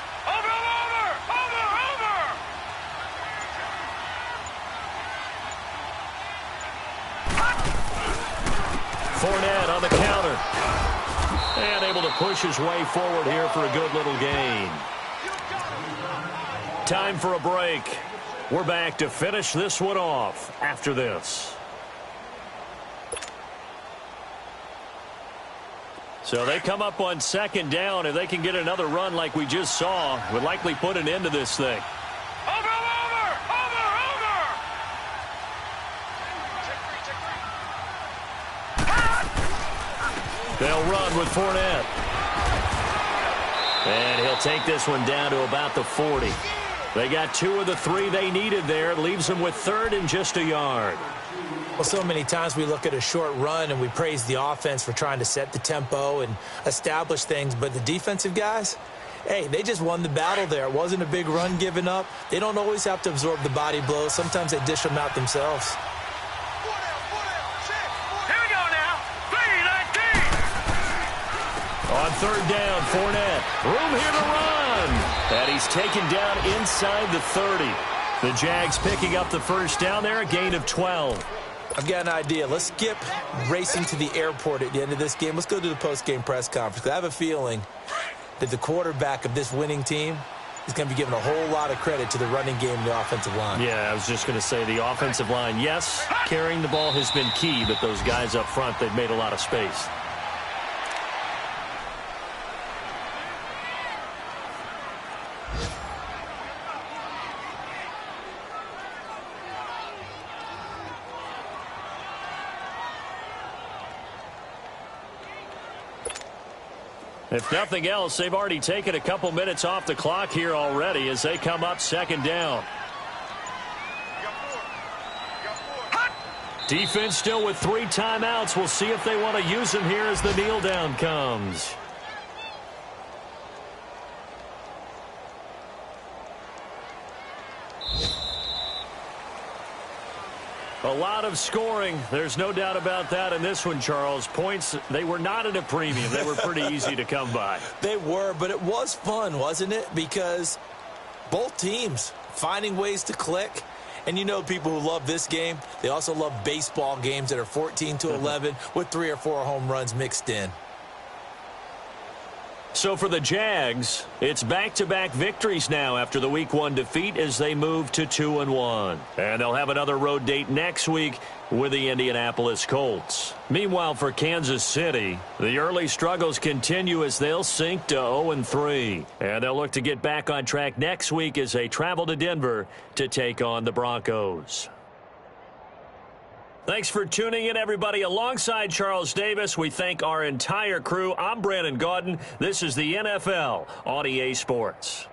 Fournette on the counter. And able to push his way forward here for a good little gain. Time for a break. We're back to finish this one off after this. So they come up on 2nd down. If they can get another run like we just saw, would likely put an end to this thing. Over. They'll run with Fournette. And he'll take this one down to about the 40. They got 2 of the 3 they needed there. It leaves them with 3rd and just a yard. Well, so many times we look at a short run and we praise the offense for trying to set the tempo and establish things. But the defensive guys, hey, they just won the battle there. It wasn't a big run given up. They don't always have to absorb the body blows. Sometimes they dish them out themselves. On 3rd down, Fournette. Room here to run. And he's taken down inside the 30. The Jags picking up the 1st down there, a gain of 12. I've got an idea. Let's skip racing to the airport at the end of this game. Let's go to the post-game press conference. I have a feeling that the quarterback of this winning team is going to be given a whole lot of credit to the running game and the offensive line. Yeah, I was just going to say the offensive line, yes, carrying the ball has been key, but those guys up front, they've made a lot of space. If nothing else, they've already taken a couple minutes off the clock here already as they come up 2nd down. Defense still with 3 timeouts. We'll see if they want to use them here as the kneel down comes. A lot of scoring. There's no doubt about that in this one, Charles. Points, they were not at a premium. They were pretty easy to come by. They were, but it was fun, wasn't it? Because both teams finding ways to click. And you know people who love this game, they also love baseball games that are 14-11 with 3 or 4 home runs mixed in. So for the Jags, it's back-to-back victories now after the Week 1 defeat as they move to 2-1. And they'll have another road date next week with the Indianapolis Colts. Meanwhile, for Kansas City, the early struggles continue as they'll sink to 0-3. And they'll look to get back on track next week as they travel to Denver to take on the Broncos. Thanks for tuning in, everybody. Alongside Charles Davis, we thank our entire crew. I'm Brandon Gaudin. This is the NFL on EA Sports.